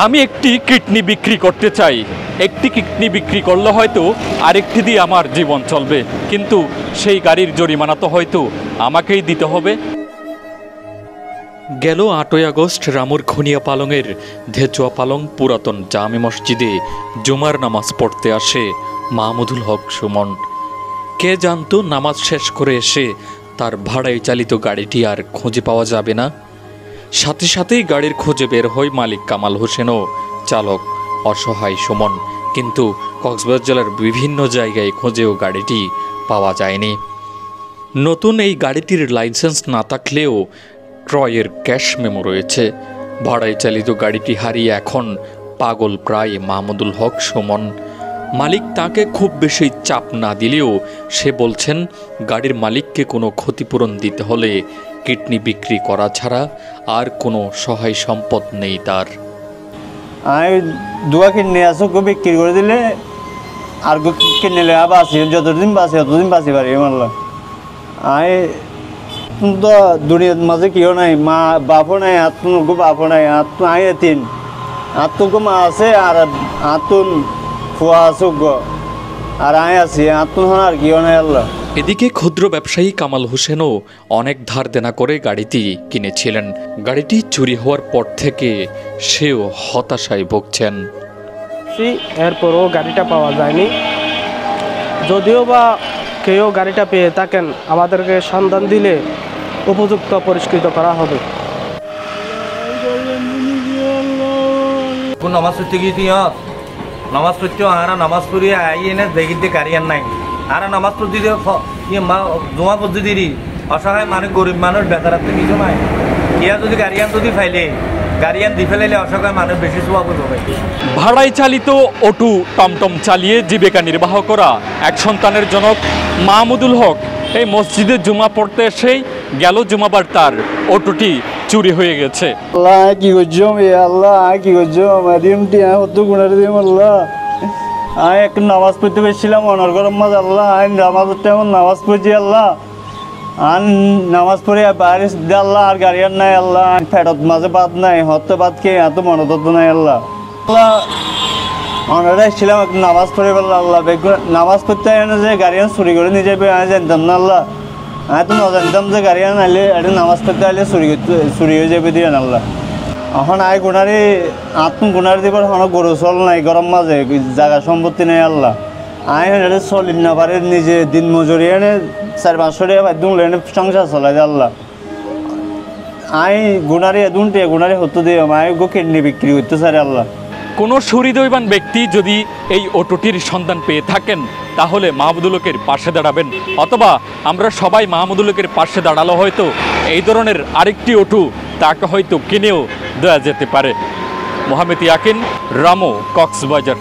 আমি একটি কিডনি বিক্রি করতে চাই। একটি কিডনি বিক্রি করলে হয়তো আরেকটি দিয়ে আমার জীবন চলবে, কিন্তু সেই গাড়ির জরিমানা তো হয়তো আমাকেই দিতে হবে। গেল 8ই আগস্ট রামুর খনিয়া পালংয়ের ধেচুয়া পালং পুরাতন জামে মসজিদে জুমার নামাজ পড়তে আসে মাহমুদুল হক সুমন। কে জানতো নামাজ শেষ করে এসে তার ভাড়ায় চালিত গাড়িটি আর খুঁজে পাওয়া যাবে না। সাথে সাথেই গাড়ির খোঁজে বের হয় মালিক কামাল হোসেন ও চালক অসহায় সুমন, কিন্তু কক্সবাজার জেলার বিভিন্ন জায়গায় খুঁজেও গাড়িটি পাওয়া যায়নি। নতুন এই গাড়িটির লাইসেন্স না থাকলেও ক্রয়ের ক্যাশ মেমো রয়েছে। ভাড়ায় চালিত গাড়িটি হারিয়ে এখন পাগল প্রায় মাহমুদুল হক সুমন। মালিক তাকে খুব বেশি চাপ না দিলেও সে বলছেন গাড়ির মালিককে কোনো ক্ষতিপূরণ দিতে হলে কিডনি বিক্রি করা ছাড়া আর কোনো সহায় সম্পদ নেই তার। আমি দুয়া কিডনি আসো বিক্রি করে দিলে আর কিনে নিলে বাঁচি, যতদিন বাঁচি ততদিন বাঁচি পারি। মানলাম আমি তো দুনিয়ার মাঝে কেউ নাই, মা বাপও নাই, আত্মনগো বাপও নাই, আই তিন আত্মগো মা আছে আর আতুন ফুয়া আছে আর আই আছি, আত্মন আর কেউ নাই আল্লাহ। এদিকে ক্ষুদ্র ব্যবসায়ী কামাল হোসেনও অনেক ধার দেনা করে গাড়িটি কিনেছিলেন। গাড়িটি চুরি হওয়ার পর থেকে সেও হতাশায় ভুগছেন। এরপরও গাড়িটা পাওয়া যায়নি। যদিও বা কেউ গাড়িটা পেয়ে থাকেন আমাদেরকে সন্ধান দিলে উপযুক্ত পরিষ্কৃত করা হবে। নামাজ পড়তে গিয়েছি, নামাজ পড়তে আরা নামাজ পড়িয়ে আই এনে দেখি গাড়ি আর নাই। আর নামাজ পড়তে জমা পড়তে দিই অসহায় মানুষ, গরিব মানুষ, বেকারাতে কিছু নাই। ইয়া যদি গাড়িয়ান যদি ফাইলে গাড়িয়ান দি ফেলাইলে অসহায় মানুষ বেশি সোয়াব হবে। ভাড়ায় চালিত অটো টমটম চালিয়ে জীবিকা নির্বাহ করা এক সন্তানের জনক মাহমুদুল হক এই মসজিদে জুমা পড়তে এসেই গেল জুমাবার তার অটোটি চুরি হয়ে গেছে। আল্লাহ কি করছো আল্লাহ, কি করছো মারিমটি হতো গুণার দিম আল্লাহ। আমি একটু নামাজ পড়তে পেরেছিলাম অনর গরম মাঝ আল্লাহ, আমি নামাজের টাইম নামাজ পড়ছি আল্লাহ। আর নামাজ পড়ে বাইরে আল্লাহ আর গাড়ি আর নাই আল্লাহ, ফেরত মাঝে বাদ নাই, হতে বাদ কে এত মনোদত্ত নাই আল্লাহ। আল্লাহ অনারে ছিলাম একটু নামাজ পড়ে বললাম আল্লাহ, নামাজ পড়তে এনে যে গাড়ি চুরি করে নিয়ে যাবে আমি জানতাম না আল্লাহ। আমি তো না জানতাম যে গাড়ি আনলে এটা নামাজ পড়তে আইলে চুরি হয়ে যাবে দিয়ে আল্লাহ। এখন আয় গুণারি আত্ম গুণারি দিবার এখন গরু চল নাই, গরম মাঝে জায়গা সম্পত্তি নেই আল্লাহ। আয় এটা চলি না পারে, নিজে দিন মজুরি এনে 400-500 টাকা বাধ্যম এনে সংসার চলাই যায় আল্লাহ। আয় গুণারি দুনটে গুণারি হতো দিয়ে আয় গো কিডনি বিক্রি করতে চাই আল্লাহ। কোনো সুহৃদয়বান ব্যক্তি যদি এই অটোটির সন্ধান পেয়ে থাকেন তাহলে মাহমুদুল হকের পাশে দাঁড়াবেন, অথবা আমরা সবাই মাহমুদুল হকের পাশে দাঁড়ালো হয়তো এই ধরনের আরেকটি অটো তাকে হয়তো কিনেও দেওয়া যেতে পারে। মোহাম্মদ ইয়াকিন, রামু, কক্সবাজার।